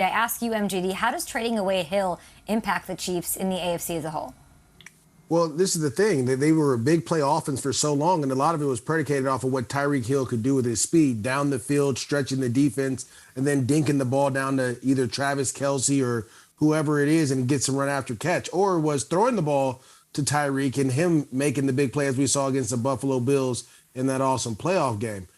I ask you, MJD, how does trading away Hill impact the Chiefs in the AFC as a whole? Well, this is the thing. They were a big play offense for so long, and a lot of it was predicated off of what Tyreek Hill could do with his speed, down the field, stretching the defense, and then dinking the ball down to either Travis Kelce or whoever it is and get some run after catch, or was throwing the ball to Tyreek and him making the big play as we saw against the Buffalo Bills in that awesome playoff game.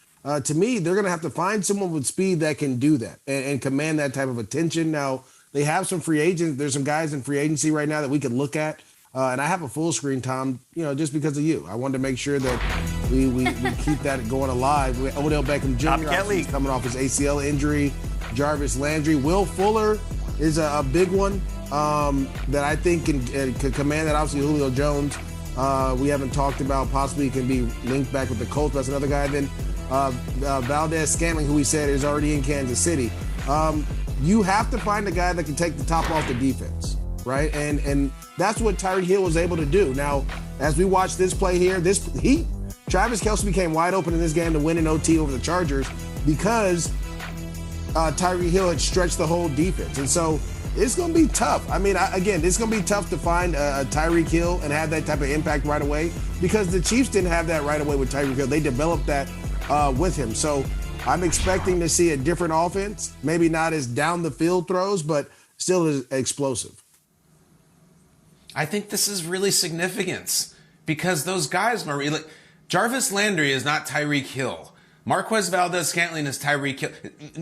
To me, they're going to have to find someone with speed that can do that and command that type of attention. Now, they have some free agents. There's some guys in free agency right now that we could look at. And I have a full screen, Tom, just because of you. I wanted to make sure that we keep that going alive. Odell Beckham Jr. is coming off his ACL injury. Jarvis Landry. Will Fuller is a big one that I think can command that. Obviously, Julio Jones, we haven't talked about. Possibly can be linked back with the Colts. That's another guy. Then Valdez-Scantling, who we said is already in Kansas City. You have to find a guy that can take the top off the defense, right? And that's what Tyreek Hill was able to do. Now, as we watch this play here, Travis Kelce became wide open in this game to win an OT over the Chargers because Tyreek Hill had stretched the whole defense. And so it's going to be tough. I mean, it's going to be tough to find a Tyreek Hill and have that type of impact right away because the Chiefs didn't have that right away with Tyreek Hill. They developed that with him. So I'm expecting to see a different offense, maybe not as down the field throws, but still as explosive. I think this is really significant because those guys, Marie, like Jarvis Landry is not Tyreek Hill. Marquez Valdez-Scantling is Tyreek Hill.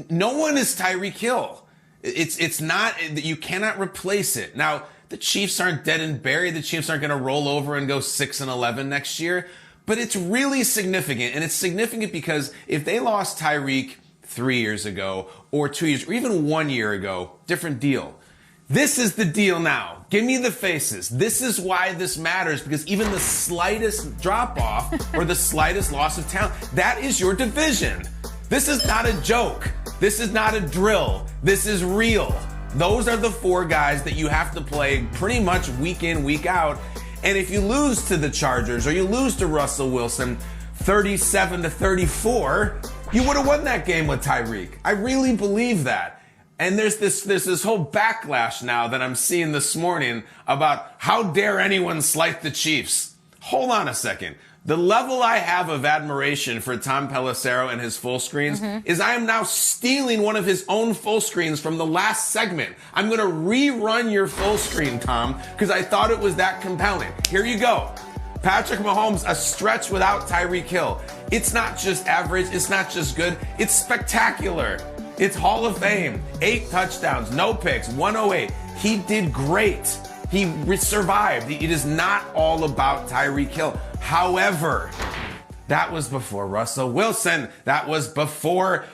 No one is Tyreek Hill. It's not, you cannot replace it. Now, the Chiefs aren't dead and buried. The Chiefs aren't going to roll over and go 6-11 next year. But it's really significant. And it's significant because if they lost Tyreek 3 years ago or 2 years or even 1 year ago, different deal. This is the deal now. Give me the faces. This is why this matters, because even the slightest drop-off or the slightest loss of talent, that is your division. This is not a joke. This is not a drill. This is real. Those are the four guys that you have to play pretty much week in, week out. And if you lose to the Chargers or you lose to Russell Wilson 37-34, you would have won that game with Tyreek. I really believe that. And there's this whole backlash now that I'm seeing this morning about how dare anyone slight the Chiefs. Hold on a second. The level I have of admiration for Tom Pelissero and his full screens is I am now stealing one of his own full screens from the last segment. I'm going to rerun your full screen, Tom, because I thought it was that compelling. Here you go. Patrick Mahomes, a stretch without Tyreek Hill. It's not just average. It's not just good. It's spectacular. It's Hall of Fame. 8 touchdowns, no picks, 108. He did great. He survived. It is not all about Tyreek Hill. However, that was before Russell Wilson. That was before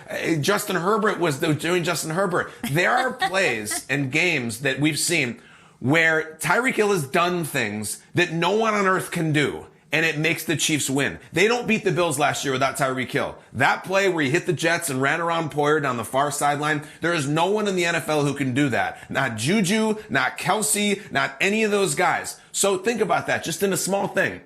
Justin Herbert was doing Justin Herbert. There are plays and games that we've seen where Tyreek Hill has done things that no one on earth can do. And it makes the Chiefs win. They don't beat the Bills last year without Tyreek Hill. That play where he hit the Jets and ran around Poyer down the far sideline, there is no one in the NFL who can do that. Not Juju, not Kelce, not any of those guys. So think about that, just in a small thing.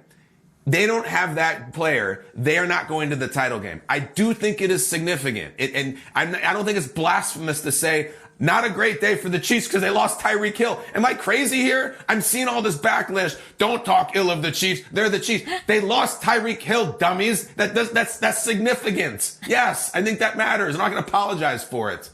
They don't have that player. They are not going to the title game. I do think it is significant. I don't think it's blasphemous to say, not a great day for the Chiefs because they lost Tyreek Hill. Am I crazy here? I'm seeing all this backlash. Don't talk ill of the Chiefs. They're the Chiefs. They lost Tyreek Hill, dummies. That's significant. Yes, I think that matters. I'm not going to apologize for it.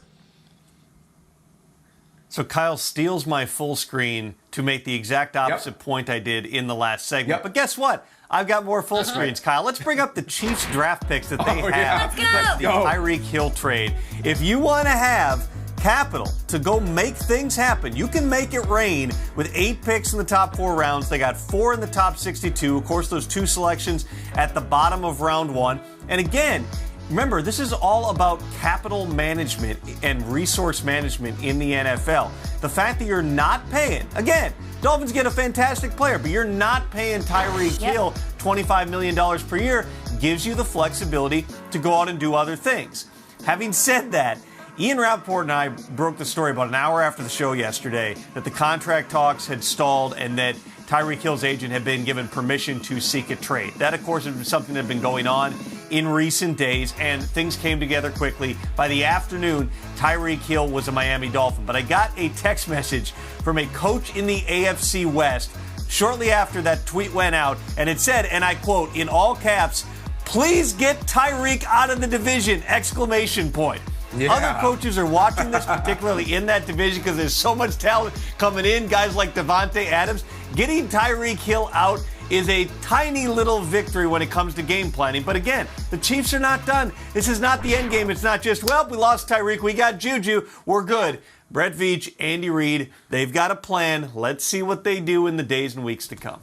So Kyle steals my full screen to make the exact opposite point I did in the last segment. But guess what? I've got more full screens, Kyle. Let's bring up the Chiefs draft picks that they have. Let's go. The Tyreek Hill trade. If you want to have capital to go make things happen, you can make it rain with 8 picks in the top 4 rounds. They got 4 in the top 62. Of course, those 2 selections at the bottom of round 1. And again, remember, this is all about capital management and resource management in the NFL. The fact that you're not paying, again, Dolphins get a fantastic player, but you're not paying Tyreek Hill $25 million per year gives you the flexibility to go out and do other things. Having said that, Ian Rappaport and I broke the story about an hour after the show yesterday that the contract talks had stalled and that Tyreek Hill's agent had been given permission to seek a trade. That, of course, has been something that had been going on. in recent days, and things came together quickly. By the afternoon, Tyreek Hill was a Miami Dolphin. But I got a text message from a coach in the AFC West shortly after that tweet went out, and it said, and I quote, in all caps, "Please get Tyreek out of the division!" Exclamation point. Yeah. Other coaches are watching this, particularly in that division, because there's so much talent coming in. Guys like Devontae Adams. Getting Tyreek Hill out is a tiny little victory when it comes to game planning. But again, the Chiefs are not done. This is not the end game. It's not just, well, we lost Tyreek, we got Juju, we're good. Brett Veach, Andy Reid, they've got a plan. Let's see what they do in the days and weeks to come.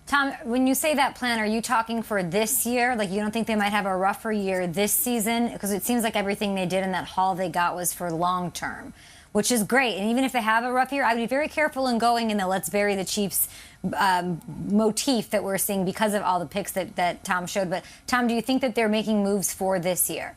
Tom, when you say that plan, are you talking for this year? Like, you don't think they might have a rougher year this season? Because it seems like everything they did in that haul they got was for long term, which is great. And even if they have a rough year, I would be very careful in going in the let's bury the Chiefs motif that we're seeing because of all the picks that Tom showed. But, Tom, do you think that they're making moves for this year?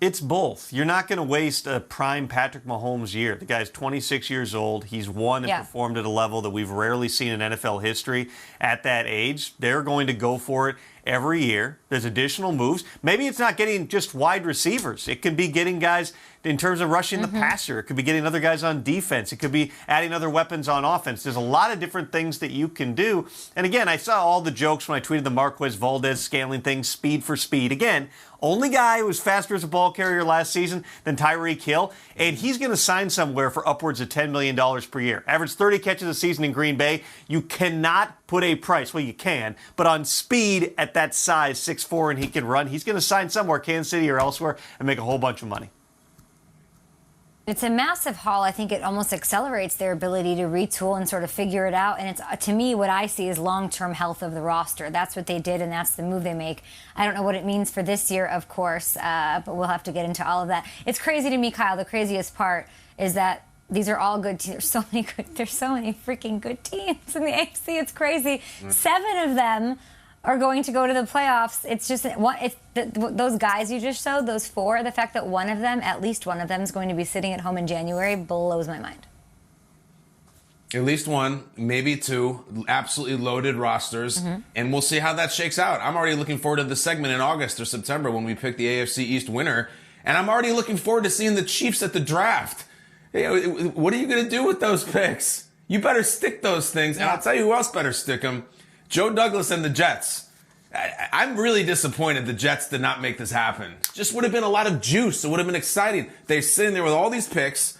It's both. You're not going to waste a prime Patrick Mahomes year. The guy's 26 years old. He's won and performed at a level that we've rarely seen in NFL history at that age. They're going to go for it every year. There's additional moves. Maybe it's not getting just wide receivers. It could be getting guys in terms of rushing the passer. It could be getting other guys on defense. It could be adding other weapons on offense. There's a lot of different things that you can do. And again, I saw all the jokes when I tweeted the Marquez Valdez-Scaling thing, speed for speed. Again, only guy who was faster as a ball carrier last season than Tyreek Hill, and he's going to sign somewhere for upwards of $10 million per year. Average 30 catches a season in Green Bay. You cannot put a price, well, you can, but on speed at that size, 6'4", and he can run, he's going to sign somewhere, Kansas City or elsewhere, and make a whole bunch of money. It's a massive haul. I think it almost accelerates their ability to retool and sort of figure it out. And it's, to me, what I see is long-term health of the roster. That's what they did, and that's the move they make. I don't know what it means for this year, of course, but we'll have to get into all of that. It's crazy to me, Kyle. The craziest part is that these are all good teams. There's so many freaking good teams in the AFC. It's crazy. 7 of them are going to go to the playoffs. It's just those guys you just showed, those 4, the fact that one of them, at least one of them, is going to be sitting at home in January blows my mind. At least one, maybe 2, absolutely loaded rosters, and we'll see how that shakes out. I'm already looking forward to the segment in August or September when we pick the AFC East winner, and I'm already looking forward to seeing the Chiefs at the draft. Hey, what are you going to do with those picks? You better stick those things, and I'll tell you who else better stick them. Joe Douglas and the Jets. I'm really disappointed the Jets did not make this happen. Just would have been a lot of juice. It would have been exciting. They're sitting there with all these picks,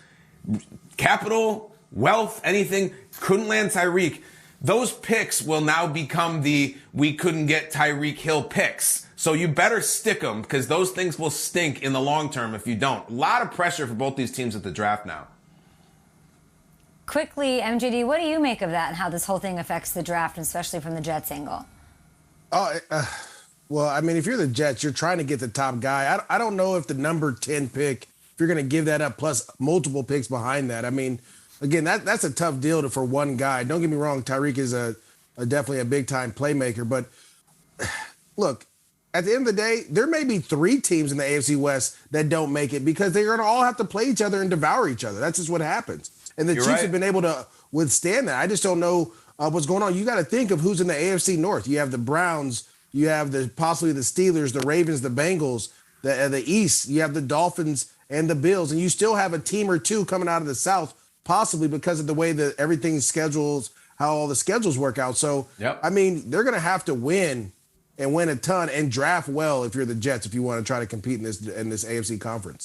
capital, wealth, anything, couldn't land Tyreek. Those picks will now become the we couldn't get Tyreek Hill picks. So you better stick them because those things will stink in the long term if you don't. A lot of pressure for both these teams at the draft now. Quickly, MJD, what do you make of that and how this whole thing affects the draft, especially from the Jets angle? Well, I mean, if you're the Jets, you're trying to get the top guy. I don't know if the number 10 pick, if you're going to give that up plus multiple picks behind that. I mean, again, that's a tough deal for one guy. Don't get me wrong, Tyreek is definitely a big-time playmaker. But, look, at the end of the day, there may be 3 teams in the AFC West that don't make it because they're going to all have to play each other and devour each other. That's just what happens. And the Chiefs have been able to withstand that. I just don't know what's going on. You got to think of who's in the AFC North. You have the Browns. You have possibly the Steelers, the Ravens, the Bengals. The East, you have the Dolphins and the Bills. And you still have a team or 2 coming out of the South, possibly because of the way that everything's schedules, how all the schedules work out. So, I mean, they're going to have to win and win a ton and draft well if you're the Jets, if you want to try to compete in this AFC conference.